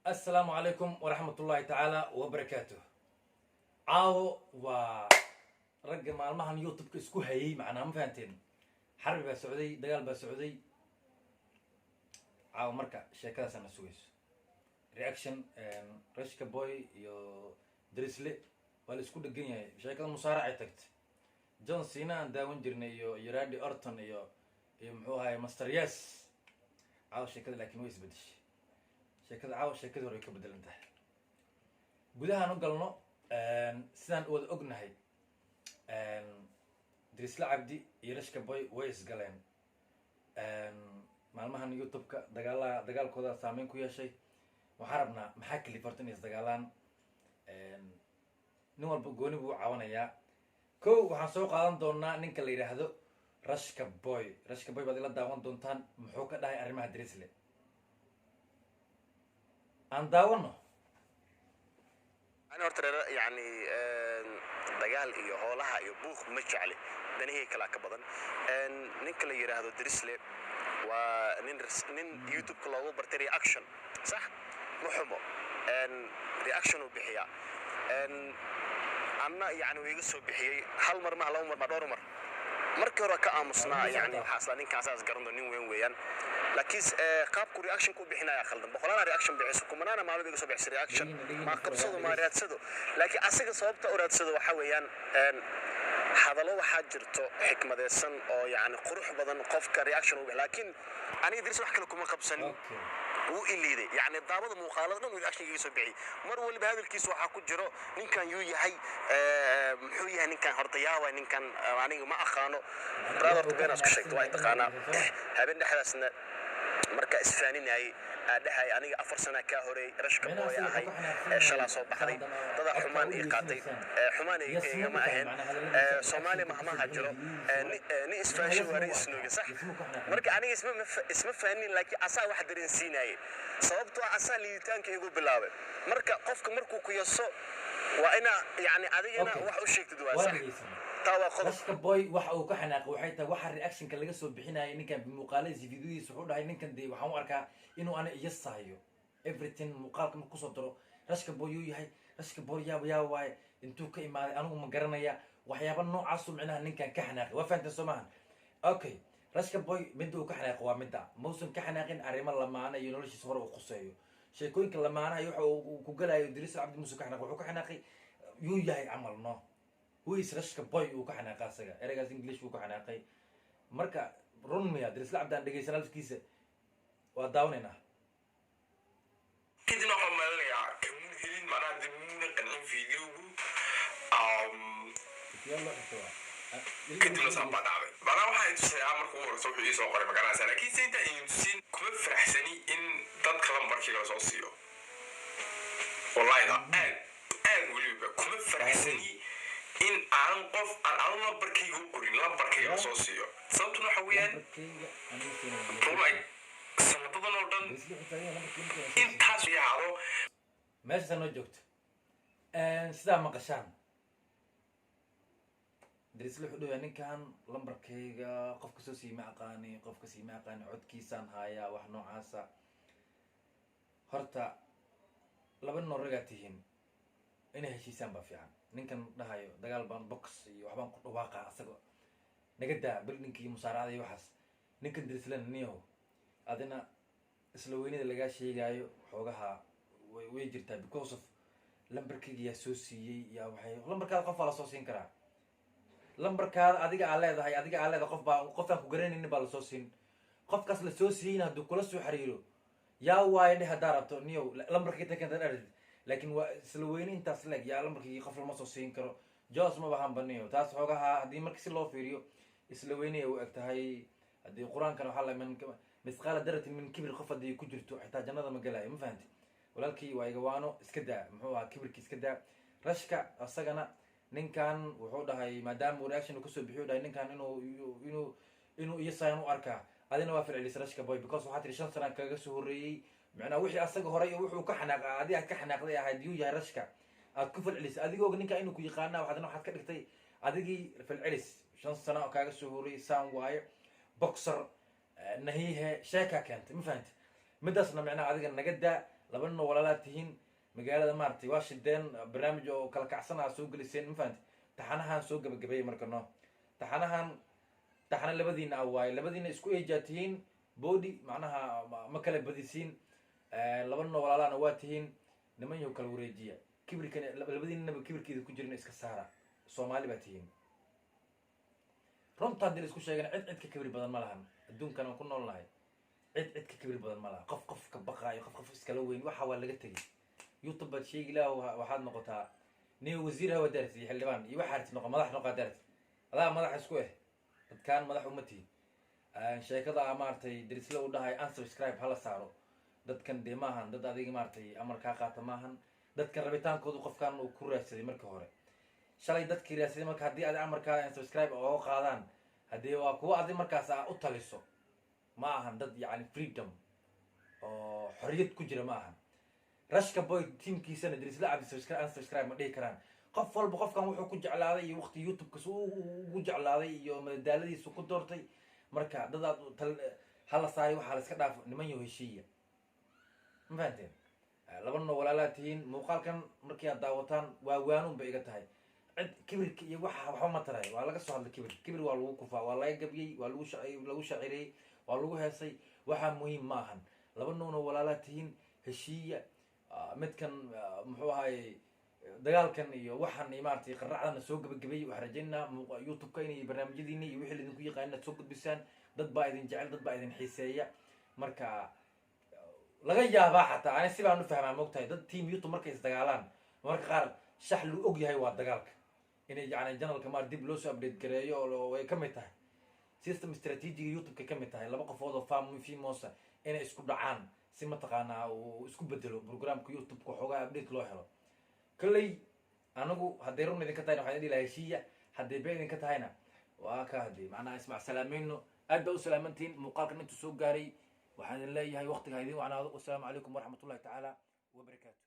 السلام عليكم ورحمة الله تعالى وبركاته. عاو ورجع مع المهن يوتيوب كسكو هي معنا ما فهمتين. حرب سعودي دجال سعودي. عاو مركا شركة سنة سويس. رياكشن رشكا بوي يو دريسلي والسكو دقيقة شركة مصارعة تكت. جون سينا داون جرني يو رادي أرتون يو محوها ماستر ياس. عاو شركة لكن ويس بدش. شركة عاو شركة هوري كبدل انتهى gudaha aan u galno sidaan wada ognahay Drisla Cabdi iyo Rashka Boy way isgaleen maalmahan YouTube-ka dagaalkooda saameyn ku yeeshay waxaan rabnaa maxaa kalifartan is dagaalaan nin walba gooni buu caawinayaa kow waxaan soo qaadan doonaa ninka la yiraahdo Rashka Boy baad ila daawan doontaan muxuu ka dhahay arrimaha Drisle aan daawano أنا أرترى يعني دجال إياه هولها إياه بوخ مشعلي ده هي كلا كبدن نكل يرى هذا درسله ونن يوتيوب كله برتري أكشن صح محمو رياكشن وبحياة أنا يعني ويجسوا بحياة هل مر ما هل مر دور مركورة كأمصنا يعني حاصل نين كاساس قرن دنيا وين لكن قابكو رياكشن كو بحنا يا خلدن بخلانا رياكشن بيحسكم انا ما لو بيحس رياكشن ما قبصدو ما ريادسدو لكن اسيغا sababta uraadsadoo waxa weeyaan hadallo waxa jirto xikmadeysan oo yaani qurux badan qofka reaction u laakiin aniga diris wax kale kuma qabsan uu iliiday yaani daabada muuqaalada dhan reaction giiso bixi mar walba hadalkiisu waxa ku jiro ninkan uu yahay muxuu yahay ninkan hortayaawa ninkan aniga ma aqaano brother to beenas ka sheegto way taqaana habeen dhaxdaasna marka isfaaninay aadahay aniga 4 sano ka horeey Rashka Boy ahay shala soo baxday dada xumaan ii qaatay xumaan iiga ma ahayn Soomaali ma hajiro ni isfaashi wari isnuuga sax marka aniga isma faanin laakiin asaa wax dareensiinay sababtoo asaa liitaanka igu bilaabay marka qofka markuu ku yaso waa ina yani adigana wax u sheegtid waa sax Rashka Boy waxa uu ka xanaaqay waxay tahay waxa reaction-ka laga soo bixinayo ninkan muuqaaladiisa fiidiyoodiisa wuxuu dhahay ninkan day waxaan u arkaa inuu ana iyasaayo everything muuqaalka ma ku soo daro Rashka Boy uu yahay Rashka Boy yaa waay intuu ka imaaday anigu ma garanaya waxyaabo noocaas u micnaha ninkan ka xanaaqay waa fahanteen Soomahan okay Rashka Boy mid uu ka xanaaqay waa midda muusan ka xanaaqin arrimo lamaana iyo noloshiisa hore uu quseeyo sheekooyinka lamaana waxa uu ku galayo Drisla Cabdi Muuse ka xanaaqay wuxuu ka xanaaqay yuu yahay amal no هو Rashka Boy uu ka xanaaqay asaga eraygaas English uu ka xanaaqay marka run miya Drisla Cabdi aan dhageysanaalkiisa waa daawanayna كده ما ماليا كمون هلين معنا دمنا قنعين فيديوه يلا احتوا كده نصاب بعد عمل بعدها واحد يتسأل عمر كور صوب يسوع قريب مكان سنة لكن سنت يمسين كم فرح سني إن تدخل مركي رصاصية والله لا ولي كم فرح سني إن أنقف أنا بركي يقولين لا بركي رصاصية صوتنا حويان والله سنتظن أردن إن تاسوي عارو ماشي سنة جوت سدا مقشان Drisla wuxuu dhahay ninkan lambarkayga qofka soo siima aqaani codkiisaan haya wax noocaasa horta laba nooriga tihiin inay heshiisaan ba fiican ninkan dhahayo dagaal baan box iyo waxbaan ku dhawaaqa asaga naga daa buildingkii musaaracada iyo waxaas ninkan Drisla niyo adina isla weynida laga sheegayo xoogaha way jirtaa because of lambarkayga yaa soo siiyay yaa waxay lambarkaada qof la soo siin karaa lambarkaada adiga aan leedahay qofaan ku garanaynin baa la soo siin qofkaas la soo siiyay haduu kula soo xariiro yaa waay dheh hadaa rabto niyo lambarkayga kan dad laakiin waa isla weyni intaas leeg yaa lambarkayga qof lama soo siin karo joos ma bahan baniyo taas xoogaha hadii markii si loo fiiriyo isla weyni uu egtahay hadii quraankan waxa la man misqaala darati min kibir qof hadii ku jirto xitaa jannada ma galaayo ma fahanti walaalkii waa iga waano iska daa muxuu ahaa kibirki iska daa Rashka asagana ninkan wuxuu dhahay maadaama reaction uu kasoo bixiyo dhahay ninkan inuu iyasaan u arkaa adina waa ficil Rashka Boy because waxa tiri 5 sano kaga soo horeeyay macna wixii asaga hore iyo wuxuu ka xanaaqay adiga ka xanaaqday ahayd uu yahay Rashka aad ku ficil adigoo ninka inuu ku yaqaana waxaad ka dhigtay adigii ficil 5 sano kaga soo horeeyay saan waaye boxer نهيه شاكا كانت ما فهمت مدسنا معنا عادي نجدا laba nin oo walaalaa tihiin magaalada maaragtay waa shideen barnaamij oo kala kacsana soo geliseen ma fahanti taxanahan soo gabagabeeyay marka no taxana labadiina ah waaye labadiina isku eejaa tihiin body macnaha ma kala badisiin laba nin oo walaalaana waa tihiin niman yahow kala wareejiya kibirkan labadiinaba kibirkeeda ku jirin iska saara soomaali baa tihiin runta haddii la isku sheegana cid ka kibir badan ma lahan adduunkan aan ku nool nahay cid ka kibir badan ma laha qof ka baqaayo qof iskala weyn waxa waa laga tegay youtube baad sheegi laha waxaad noqotaa nin wasiir hawa daarti iyo xildhibaan iyo waxaad noqo madax noqaa daarti adaa madax isku dadkaan madax uma tihin sheekada maaragtay darisla u dhahay unsubscribe hala saaro dadkan dee maahan dad adiga maaragtay amar kaa qaata maahan dadkan rabitaankoodu qofkan uu ku raadsaday marka hore shalay dadkii raadsaday marka haddii adi amarkaa unsubscribe ooga qaadaan haddii waa kuwa adi markaas u taliso ma ahan dad yacni freedom oo xorriyad ku jira ma ahan rashka boy teamkiisana darisla cabdi unsubscribe ma dhihi karaan qof walba qofkan wuxuu ku jeclaaday iyo waqti youtube-kas ugu jeclaaday iyo madadaaladiisu ku doortay marka dadaad hala saayo waxaa la iska dhaafo niman yo heshiiya ma fahanteen laba nin oo walaalaa tihiin muuqaalkan markii aad daawataan waa waanuun bay iga tahay cid kibirka iyo waxba ma taray waa laga soo hadlay kibir waa lagu kufaa waa laga gabiyey waa lagu shacireeyey waa lagu heesay waxaa muhiim ma ahan laba nin oo walaalaa tihiin heshiiya midkan muxuu ahaayey dagaalkan iyo waxaan iyo maaragtay qaracdana soo gabagabeeyey waxaan rajaynaa youtube-ka inay barnaamijyadiina iyo wixii laidinku yaqaan inaad soo gudbisaan dad baa idin jecel dad baa idin xiiseeya marka laga yaabaa xataa ani si baan u fahmaa mogtahay dad team youtube markay isdagaalaan marka qaar shax lu og yahay waa dagaalka inay yani janalka maar dib loo soo update gareeyo oo way ka mid tahay system strategiga youtube-ka ka mid tahay laba qofood oo famousa inay isku dhacaan si mataqaanaa uu isku bedelo programka youtube-ka xoogaa update loo helo kolley anigu hadday run idinka tahayna waxaan idin lahaa heshiiya hadday been idinka tahayna waa ka hadii macnaha ismac salaamayno aad baa u salaamantihiin muuqaalkan intuu soo gaaray waxaan idin leeyahay waqtiga idin wacnaado wasalaamu calaykum waraxmatullahi tacaala wabarakaatu